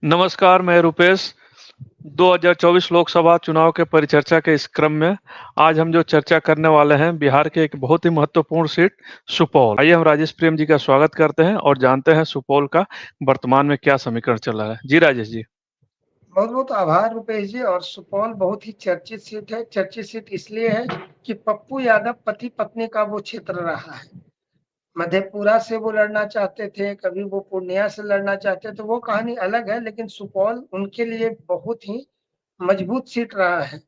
नमस्कार, मैं रुपेश। 2024 लोकसभा चुनाव के परिचर्चा के इस क्रम में आज हम जो चर्चा करने वाले हैं बिहार के एक बहुत ही महत्वपूर्ण सीट सुपौल। आइए हम राजेश प्रेम जी का स्वागत करते हैं और जानते हैं सुपौल का वर्तमान में क्या समीकरण चल रहा है। जी राजेश जी। बहुत बहुत आभार रुपेश जी। और सुपौल बहुत ही चर्चित सीट है। चर्चित सीट इसलिए है कि पप्पू यादव पति पत्नी का वो क्षेत्र रहा है। मधेपुरा से वो लड़ना चाहते थे, कभी वो पूर्णिया से लड़ना चाहते थे, वो कहानी अलग है, लेकिन सुपौल उनके लिए बहुत ही मजबूत सीट रहा है।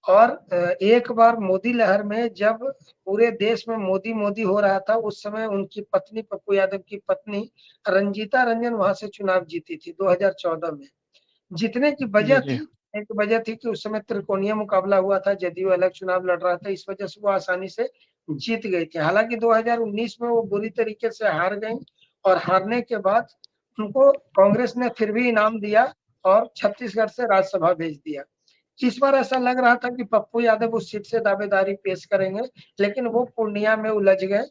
और एक बार मोदी लहर में जब पूरे देश में मोदी मोदी हो रहा था, उस समय उनकी पत्नी, पप्पू यादव की पत्नी रंजीता रंजन वहां से चुनाव जीती थी 2014 में। जीतने की जी वजह जी। थी, एक वजह थी कि उस समय त्रिकोणीय मुकाबला हुआ था, जदयू अलग चुनाव लड़ रहा था, इस वजह से वो आसानी से जीत गई थी। हालांकि 2019 में वो बुरी तरीके से हार गई और हारने के बाद उनको कांग्रेस ने फिर भी इनाम दिया और छत्तीसगढ़ से राज्यसभा भेज दिया। इस बार ऐसा लग रहा था कि पप्पू यादव उस सीट से दावेदारी पेश करेंगे, लेकिन वो पूर्णिया में उलझ गए,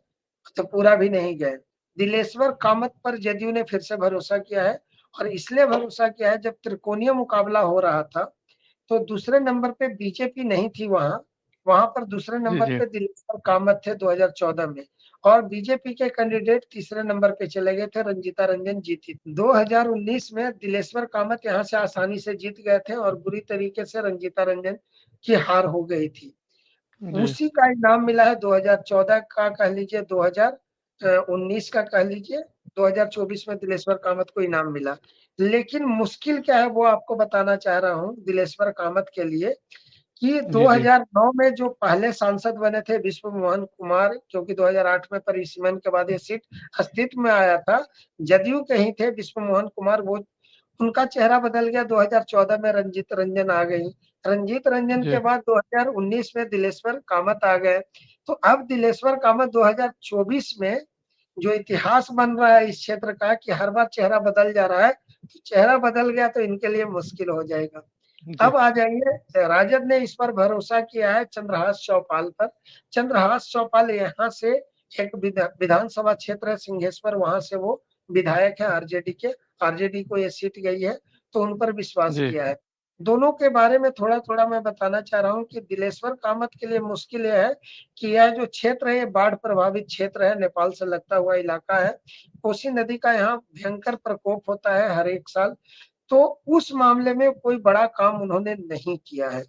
तो पूरा भी नहीं गए। दिलेश्वर कामत पर जदयू ने फिर से भरोसा किया है, और इसलिए भरोसा किया है, जब त्रिकोणीय मुकाबला हो रहा था तो दूसरे नंबर पे बीजेपी नहीं थी वहां। वहां पर दूसरे जी नंबर जी। पे दिलेश्वर कामत थे 2014 में, और बीजेपी के कैंडिडेट तीसरे नंबर पे चले गए थे, रंजीता रंजन जीती। 2019 में दिलेश्वर कामत यहाँ से आसानी से जीत गए थे और बुरी तरीके से रंजीता रंजन की हार हो गई थी। जी उसी का इनाम मिला है 2014 का, कह लीजिए 2019 का, कह लीजिए 2024 में दिलेश्वर कामत को इनाम मिला। लेकिन मुश्किल क्या है वो आपको बताना चाह रहा हूँ दिलेश्वर कामत के लिए, कि जी। जी 2009 में जो पहले सांसद बने थे विश्व मोहन कुमार, क्योंकि 2008 में परिसीमन के बाद ये सीट अस्तित्व में आया था, जदयू के ही थे विश्व मोहन कुमार, वो उनका चेहरा बदल गया। 2014 में रंजीत रंजन आ गई। रंजीत रंजन जी। के बाद 2019 में दिलेश्वर कामत आ गए। तो अब दिलेश्वर कामत 2024 में जो इतिहास बन रहा है इस क्षेत्र का, कि हर बार चेहरा बदल जा रहा है, तो चेहरा बदल गया तो इनके लिए मुश्किल हो जाएगा। जी। अब आ जाइए, राजद ने इस पर भरोसा किया है चंद्रहास चौपाल पर। चंद्रहास चौपाल यहाँ से एक विधानसभा क्षेत्र है सिंहेश्वर, वहां से वो विधायक है आरजेडी के। आरजेडी को ये सीट गई है, तो उन पर विश्वास जी किया है। दोनों के बारे में थोड़ा थोड़ा मैं बताना चाह रहा हूँ कि दिलेश्वर कामत के लिए मुश्किल यह है कि यह जो क्षेत्र है ये बाढ़ प्रभावित क्षेत्र है, नेपाल से लगता हुआ इलाका है। कोसी नदी का यहाँ भयंकर प्रकोप होता है हर एक साल। तो उस मामले में कोई बड़ा काम उन्होंने नहीं किया है,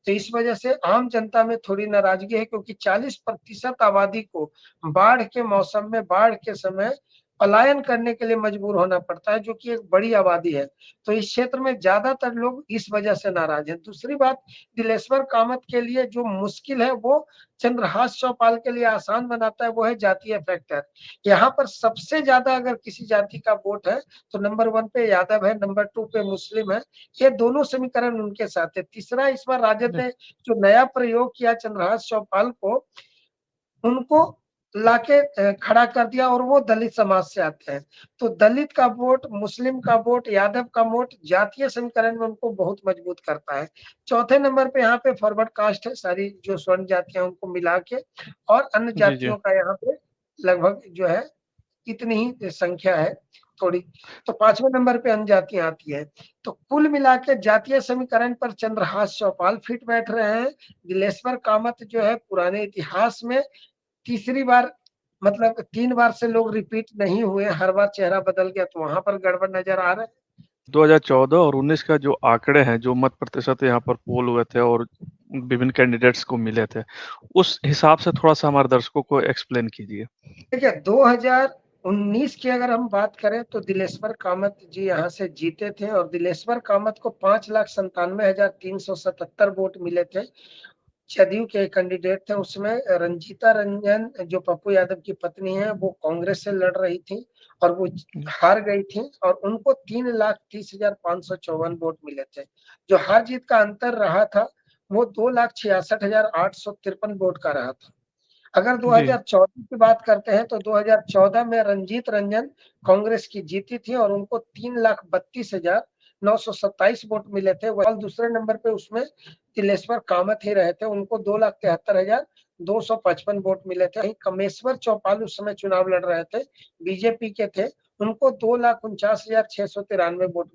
तो इस वजह से आम जनता में थोड़ी नाराजगी है, क्योंकि 40% आबादी को बाढ़ के मौसम में, बाढ़ के समय पलायन करने के लिए मजबूर होना पड़ता है, जो कि एक बड़ी आबादी है। तो इस क्षेत्र में ज्यादातर लोग इस वजह से नाराज हैं। दूसरी बात, दिलेश्वर कामत के लिए जो मुश्किल है वो चंद्रहास चौपाल के लिए आसान बनाता है, वो है जातीय फैक्टर। यहाँ पर सबसे ज्यादा अगर किसी जाति का वोट है तो नंबर 1 पे यादव है, नंबर 2 पे मुस्लिम है। ये दोनों समीकरण उनके साथ है। तीसरा, इस बार राजद जी। ने जो नया प्रयोग किया चंद्रहास चौपाल को, उनको लाके खड़ा कर दिया, और वो दलित समाज से आते हैं। तो दलित का वोट, मुस्लिम का वोट, यादव का वोट जातीय समीकरण में उनको बहुत मजबूत करता है। चौथे नंबर पे यहाँ पे फॉरवर्ड कास्ट है, सारी जो स्वर्ण जातियां उनको मिला के, और अन्य जी जी। जातियों का यहाँ पे लगभग जो है इतनी ही संख्या है थोड़ी। तो पांचवें नंबर पे अन्य जातियां आती है। तो कुल मिला के जातीय समीकरण पर चंद्रहास चौपाल फिट बैठ रहे हैं। दिलेश्वर कामत जो है पुराने इतिहास में तीसरी बार, मतलब 3 बार से लोग रिपीट नहीं हुए, हर बार चेहरा बदल गया, तो वहां पर गड़बड़ नजर आ रहा है। 2014 और 19 का जो आंकड़े हैं, जो मत प्रतिशत यहाँ पर पोल हुए थे और विभिन्न कैंडिडेट्स को मिले थे, उस हिसाब से थोड़ा सा हमारे दर्शकों को एक्सप्लेन कीजिए। देखिए 2019 की अगर हम बात करें तो दिलेश्वर कामत जी यहाँ से जीते थे, और दिलेश्वर कामत को 5,97,377 वोट मिले थे। जदयू के कैंडिडेट थे उसमें रंजीता रंजन, जो पप्पू यादव की पत्नी है, वो कांग्रेस से लड़ रही थी और वो हार गई थी, और उनको 3,30,554 वोट मिले थे। जो हार जीत का अंतर रहा था वो 2,66,853 वोट का रहा था। अगर जी 2014 की बात करते हैं तो 2014 में रंजीत रंजन कांग्रेस की जीती थी, और उनको 3,32,927 वोट मिले थे। वह दूसरे नंबर पे उसमें तिलेश्वर कामत ही रहे थे, उनको 2,73,255 वोट मिले थे। कमेश्वर चौपाल उस समय चुनाव लड़ रहे थे, बीजेपी के थे, उनको 2,49,693 वोट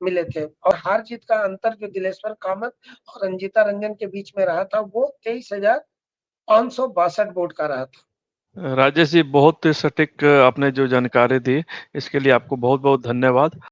मिले थे और हार जीत का अंतर जो दिलेश्वर कामत और रंजीता रंजन के बीच में रहा था वो 23,562 वोट का रहा था। राजेश जी, बहुत सटीक आपने जो जानकारी दी, इसके लिए आपको बहुत बहुत धन्यवाद।